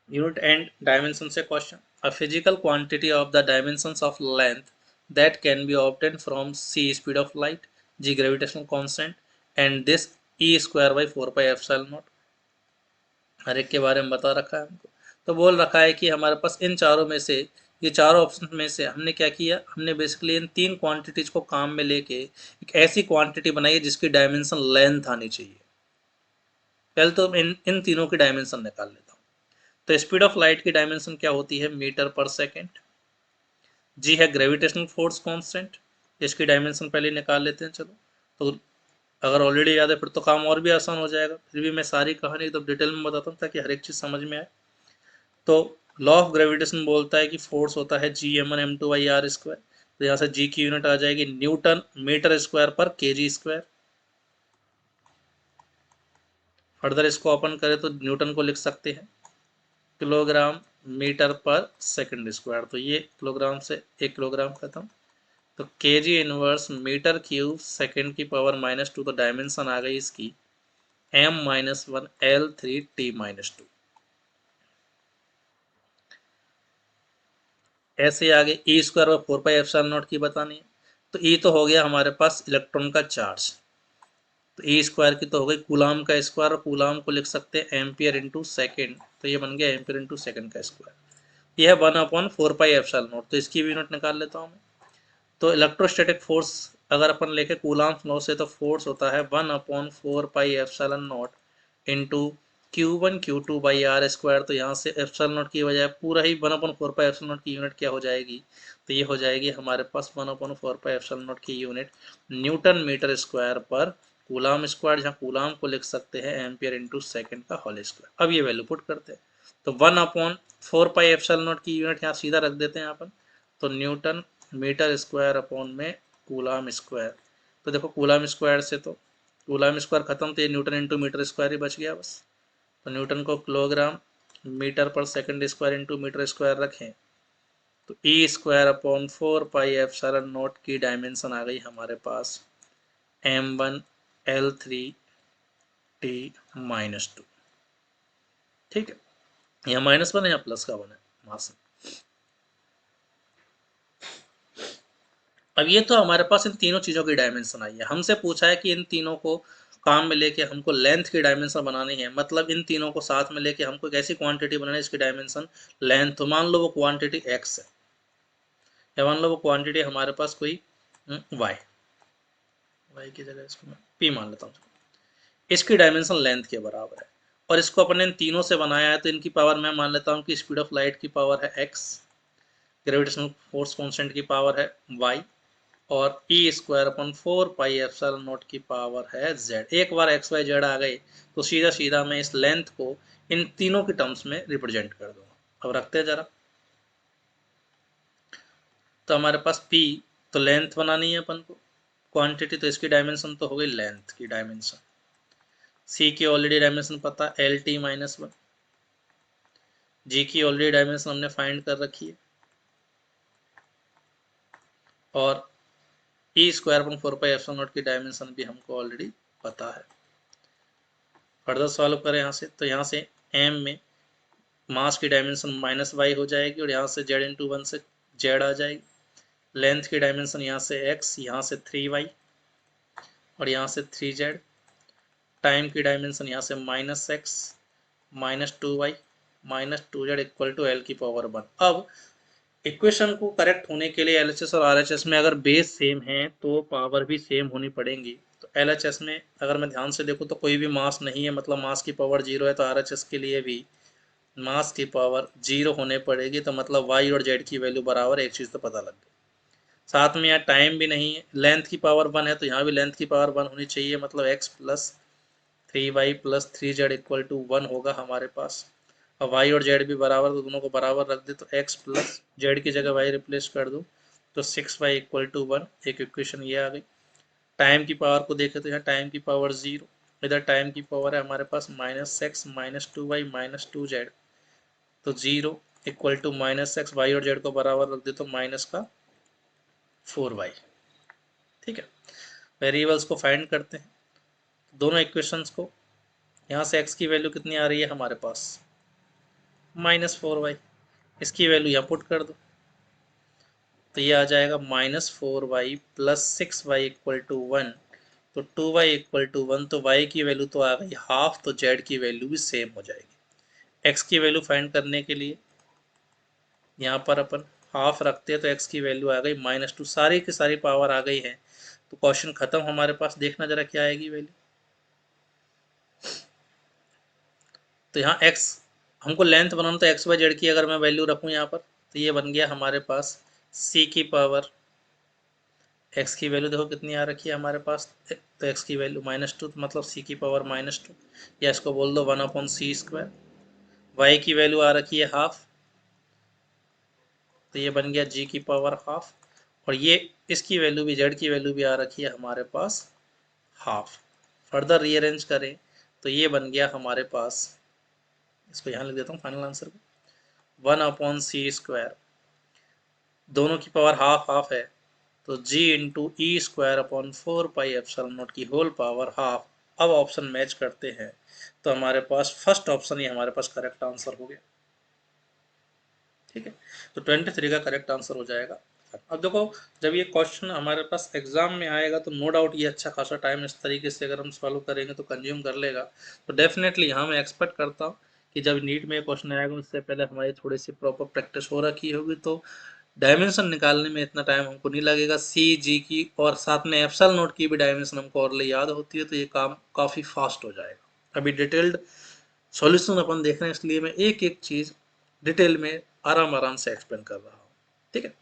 Unit and dimension से question. A physical quantity of the dimensions of length that can be obtain from c speed of light, G gravitational constant and this e square by 4 pi epsilon naught. हर एक के बारे में बता रखा है हमको। तो बोल रखा है कि हमारे पास इन चारों में से, ये चारों ऑप्शन में से हमने क्या किया, हमने बेसिकली इन तीन क्वांटिटीज को काम में लेके एक ऐसी क्वांटिटी बनाई है जिसकी डायमेंशन लेंथ आनी चाहिए। पहले तो इन इन तीनों की डायमेंशन निकाल लेता हूँ। तो स्पीड ऑफ लाइट की डायमेंशन क्या होती है, मीटर पर सेकेंड। जी है ग्रेविटेशनल फोर्स कांस्टेंट, इसकी डायमेंशन पहले निकाल लेते हैं चलो। तो अगर ऑलरेडी याद है फिर तो काम और भी आसान हो जाएगा, फिर भी मैं सारी कहानी एकदम डिटेल में बताता हूँ ताकि हर एक चीज़ समझ में आए। तो लॉ ऑफ ग्रेविटेशन बोलता है कि फोर्स होता है G m1 m2/r²। तो यहाँ से जी की यूनिट आ जाएगी न्यूटन मीटर स्क्वायर पर केजी स्क्वायर। फर्दर इसको अपन करें तो न्यूटन को लिख सकते हैं किलोग्राम मीटर पर सेकंड स्क्वायर। तो ये किलोग्राम से 1 किलोग्राम खत्म। तो KG inverse metre cube second की पावर -2। तो डायमेंशन आ गई इसकी m-1 L3T-2। ऐसे आगे ई स्क्वायर और 4 पाई एप्सिलॉन नॉट की बतानी है। तो ई तो हो गया हमारे पास इलेक्ट्रॉन का चार्ज। तो ई स्क्वायर की तो हो गई कूलाम का स्क्वायर, और कूलाम को लिख सकते हैं एम्पियर इंटू सेकेंड। तो ये बन गया एम्पियर इंटू सेकेंड का स्क्वायर। यह 1/4 पाई एप्सिलॉन नॉट। तो इसकी भी यूनिट निकाल लेता हूँ मैं। तो इलेक्ट्रोस्टैटिक फोर्स अगर अपन लेके कूलाम लॉ से, तो फोर्स होता है 1/4 पाई epsilon not into Q1 Q2/r²। तो यहाँ से एप्सिलॉन नॉट की बजाय पूरा ही 1/4 पाई एप्सिलॉन नॉट की यूनिट क्या हो जाएगी, तो ये हो जाएगी हमारे पास 1/4 पाई एप्सिलॉन नॉट की यूनिट न्यूटन मीटर स्क्वायर पर कूलाम स्क्वायर, जहाँ कूलाम को लिख सकते हैं एम्पियर इंटू सेकेंड का होल स्क्वायर। अब ये वैल्यू पुट करते हैं। तो 1/4 पाई एप्सिलॉन नॉट की यूनिट यहाँ सीधा रख देते हैं अपन। तो न्यूटन मीटर स्क्वायर अपॉन में कूलाम स्क्वायर। तो देखो कूलाम स्क्वायर से तो कूलाम स्क्वायर खत्म, तो ये न्यूटन इंटू मीटर स्क्वायर ही बच गया बस। तो न्यूटन को किलोग्राम मीटर पर second square into metre square रखें, तो e square upon 4 pi epsilon naught की डायमेंशन आ गई हमारे पास m1L3T-2। ठीक है, यहाँ -1 है या +1 है मास। अब ये तो हमारे पास इन तीनों चीज़ों की डायमेंशन आई है। हमसे पूछा है कि इन तीनों को काम में लेके हमको लेंथ की डायमेंशन बनानी है, मतलब इन तीनों को साथ में लेके हमको एक ऐसी क्वांटिटी बनानी है इसकी डायमेंशन लेंथ। तो मान लो वो क्वांटिटी x है, या मान लो वो क्वांटिटी हमारे पास कोई y, y की जगह इसको मैं p मान लेता हूँ। इसकी डायमेंशन लेंथ के बराबर है, और इसको अपने इन तीनों से बनाया है। तो इनकी पावर मैं मान लेता हूँ कि स्पीड ऑफ लाइट की पावर है x, ग्रेविटेशनल फोर्स कॉन्स्टेंट की पावर है y, और e square upon 4 pi epsilon naught की पावर है z। एक बार एक्स वाई जेड आ गए तो सीधा सीधा मैं इस लेंथ को इन तीनों के टर्म्स में रिप्रेजेंट कर दूंगा। अब रखते हैं जरा। तो हमारे पास p, तो लेंथ बनानी है अपन को क्वांटिटी, तो इसकी डायमेंशन तो हो गई लेंथ की डायमेंशन। c की ऑलरेडी डायमेंशन पता LT-1, g की ऑलरेडी डायमेंशन हमने फाइंड कर रखी है, और e square upon 4 pi epsilon naught की डायमेंशन भी हमको ऑलरेडी पता है। फर्दर सॉल्व करें यहाँ से, तो यहाँ से m में मास की डायमेंशन -y हो जाएगी, और यहाँ से z/1 से z आ जाएगी। लेंथ की डायमेंशन यहाँ से x, यहाँ से 3y, और यहाँ से 3z। टाइम की डायमेंशन यहाँ से -x -2y -2z equal to L⁻1। अब इक्वेशन को करेक्ट होने के लिए LHS और RHS में अगर बेस सेम है तो पावर भी सेम होनी पड़ेंगी। तो LHS में अगर मैं ध्यान से देखूँ तो कोई भी मास नहीं है, मतलब मास की पावर 0 है। तो RHS के लिए भी मास की पावर 0 होने पड़ेगी, तो मतलब y और z की वैल्यू बराबर, एक चीज़ तो पता लग गई। साथ में यहाँ टाइम भी नहीं है, लेंथ की पावर 1 है तो यहाँ भी लेंथ की पावर 1 होनी चाहिए, मतलब x plus 3y plus 3z equal to 1 होगा हमारे पास। अब y और z भी बराबर, तो दोनों को बराबर रख दे, तो x प्लस z की जगह y रिप्लेस कर दो, तो 6y इक्वल टू 1। एक इक्वेशन ये आ गई। टाइम की पावर को देखें तो यहाँ टाइम की पावर 0, इधर टाइम की पावर है हमारे पास -x -2y -2z। तो 0 इक्वल टू -x, वाई और जेड को बराबर रख दे तो -4y। ठीक है, वेरिएबल्स को फाइंड करते हैं दोनों इक्वेशंस को। यहाँ से x की वैल्यू कितनी आ रही है हमारे पास -4y, इसकी वैल्यू यहाँ पुट कर दो तो ये आ जाएगा -4y plus 6y equal to 1, तो 2y इक्वल टू 1, तो y की वैल्यू तो आ गई हाफ, तो z की वैल्यू भी सेम हो जाएगी। x की वैल्यू फाइंड करने के लिए यहाँ पर अपन हाफ रखते हैं तो x की वैल्यू आ गई -2, सारी की सारी पावर आ गई है, तो क्वेश्चन खत्म हमारे पास। देखना जरा क्या आएगी वैल्यू। तो यहाँ x हमको लेंथ बनाना, तो एक्स वाई जेड की अगर मैं वैल्यू रखूँ यहाँ पर, तो ये बन गया हमारे पास c की पावर, x की वैल्यू देखो कितनी आ रखी है हमारे पास, तो x की वैल्यू -2, तो मतलब c की पावर -2, या इसको बोल दो 1/c²। y की वैल्यू आ रखी है हाफ, तो ये बन गया g की पावर हाफ, और ये इसकी वैल्यू भी, z की वैल्यू भी आ रखी है हमारे पास हाफ। फर्दर रीअरेंज करें तो ये बन गया हमारे पास, इसको यहाँ लिख देता हूँ फाइनल आंसर को, 1/c², दोनों की पावर हाफ हाफ है, तो g इंटू e²/4πε0 की होल पावर हाफ। अब ऑप्शन मैच करते हैं तो हमारे पास फर्स्ट ऑप्शन ही हमारे पास करेक्ट आंसर हो गया। ठीक है, तो 23 का करेक्ट आंसर हो जाएगा। अब देखो, जब ये क्वेश्चन हमारे पास एग्जाम में आएगा तो नो डाउट ये अच्छा खासा टाइम इस तरीके से अगर हम सॉल्व करेंगे तो कंज्यूम कर लेगा। तो डेफिनेटली यहाँ मैं एक्सपेक्ट करता हूँ कि जब नीट में क्वेश्चन आएगा उससे पहले हमारी थोड़ी सी प्रॉपर प्रैक्टिस हो रखी होगी, तो डायमेंशन निकालने में इतना टाइम हमको नहीं लगेगा। सी जी की और साथ में एप्सिलॉन नोट की भी डायमेंशन हमको और याद होती है, तो ये काम काफ़ी फास्ट हो जाएगा। अभी डिटेल्ड सॉल्यूशन अपन देख रहे हैं, इसलिए मैं एक एक चीज़ डिटेल में आराम आराम से एक्सप्लेन कर रहा हूँ। ठीक है।